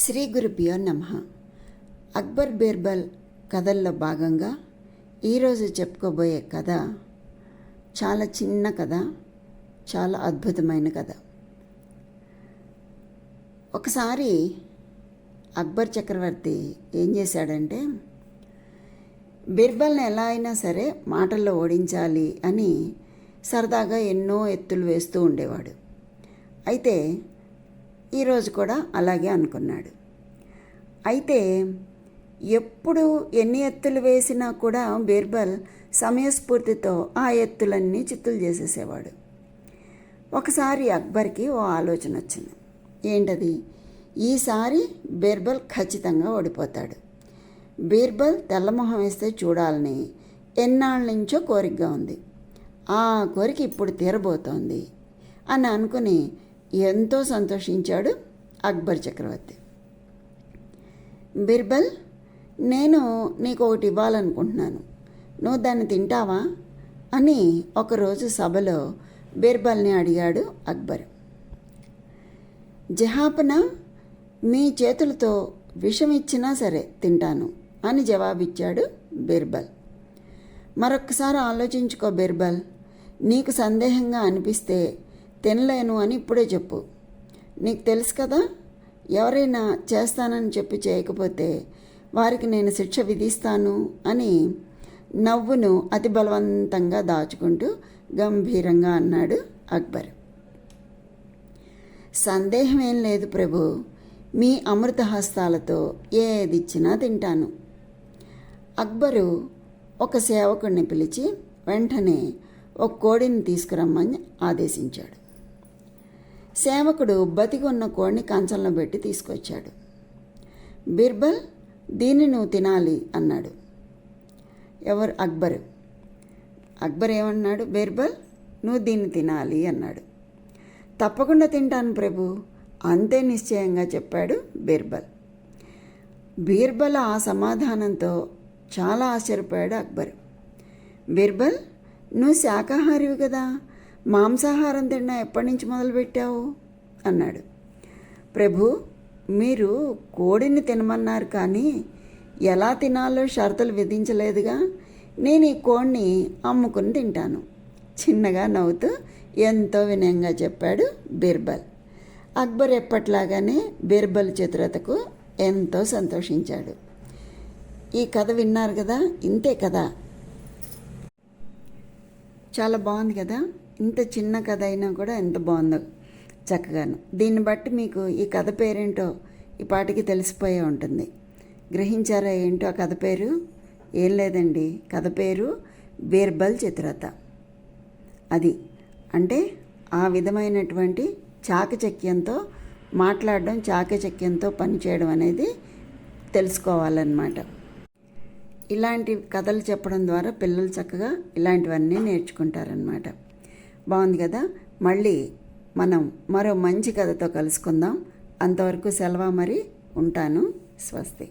శ్రీ గురుభ్యో నమః. అక్బర్ బీర్బల్ కథల్లో భాగంగా ఈరోజు చెప్పుకోబోయే కథ చాలా చిన్న కథ, చాలా అద్భుతమైన కథ. ఒకసారి అక్బర్ చక్రవర్తి ఏం చేశాడంటే, బీర్బల్ని ఎలా అయినా సరే మాటల్లో ఓడించాలి అని సరదాగా ఎన్నో ఎత్తులు వేస్తూ ఉండేవాడు. అయితే ఈరోజు కూడా అలాగే అనుకున్నాడు. అయితే ఎప్పుడు ఎన్ని ఎత్తులు వేసినా కూడా బీర్బల్ సమయస్ఫూర్తితో ఆ ఎత్తులన్నీ చిత్తులు చేసేసేవాడు. ఒకసారి అక్బర్కి ఓ ఆలోచన వచ్చింది. ఏంటది? ఈసారి బీర్బల్ ఖచ్చితంగా ఓడిపోతాడు. బీర్బల్ తెల్లమొహం వేస్తే చూడాలని ఎన్నాళ్ళ నుంచో కోరికగా ఉంది. ఆ కోరిక ఇప్పుడు తీరబోతోంది అని అనుకుని ఎంతో సంతోషించాడు అక్బర్ చక్రవర్తి. బీర్బల్, నేను నీకు ఒకటి ఇవ్వాలనుకుంటున్నాను, నువ్వు దాన్ని తింటావా అని ఒకరోజు సభలో బీర్బల్ని అడిగాడు అక్బర్. జహాపన, మీ చేతులతో విషం ఇచ్చినా సరే తింటాను అని జవాబిచ్చాడు బీర్బల్. మరొక్కసారి ఆలోచించుకో బీర్బల్, నీకు సందేహంగా అనిపిస్తే తినలేను అని ఇప్పుడే చెప్పు. నీకు తెలుసు కదా, ఎవరైనా చేస్తానని చెప్పి చేయకపోతే వారికి నేను శిక్ష విధిస్తాను అని నవ్వును అతి బలవంతంగా దాచుకుంటూ గంభీరంగా అన్నాడు అక్బర్. సందేహం ఏం లేదు ప్రభు, మీ అమృత హస్తాలతో ఏదిచ్చినా తింటాను. అక్బరు ఒక సేవకుడిని పిలిచి వెంటనే ఒక కోడిని తీసుకురమ్మని ఆదేశించాడు. సేవకుడు బతికి ఉన్న కోడిని కంచంలో పెట్టి తీసుకొచ్చాడు. బీర్బల్, దీన్ని నువ్వు తినాలి అన్నాడు. ఎవరు? అక్బరు. అక్బర్ ఏమన్నాడు? బీర్బల్, నువ్వు దీన్ని తినాలి అన్నాడు. తప్పకుండా తింటాను ప్రభు, అంతే నిశ్చయంగా చెప్పాడు బీర్బల్. బీర్బల్ ఆ సమాధానంతో చాలా ఆశ్చర్యపోయాడు అక్బర్. బీర్బల్, నువ్వు శాకాహారివి కదా, మాంసాహారం తినడం ఎప్పటి నుంచి మొదలుపెట్టావు అన్నాడు. ప్రభు, మీరు కోడిని తినమన్నారు కానీ ఎలా తినాలో షరతులు విధించలేదుగా, నేను ఈ కోడిని అమ్ముకుని తింటాను చిన్నగా నవ్వుతూ ఎంతో వినయంగా చెప్పాడు బీర్బల్. అక్బర్ ఎప్పట్లాగానే బీర్బల్ చతురతకు ఎంతో సంతోషించాడు. ఈ కథ విన్నారు కదా, ఇంతే కదా. చాలా బాగుంది కదా. ఇంత చిన్న కథ అయినా కూడా ఎంత బాగుందో చక్కగాను. దీన్ని బట్టి మీకు ఈ కథ పేరేంటో ఈ పాటికి తెలిసిపోయే ఉంటుంది. గ్రహించారా ఏంటో ఆ కథ పేరు? ఏం లేదండి, కథ పేరు బీర్బల్ చతురత. అది అంటే ఆ విధమైనటువంటి చాకచక్యంతో మాట్లాడడం, చాకచక్యంతో పనిచేయడం అనేది తెలుసుకోవాలన్నమాట. ఇలాంటి కథలు చెప్పడం ద్వారా పిల్లలు చక్కగా ఇలాంటివన్నీ నేర్చుకుంటారనమాట. బాగుంది కదా. మళ్ళీ మనం మరో మంచి కథతో కలుసుకుందాం. అంతవరకు సెలవు, మరి ఉంటాను. స్వస్తి.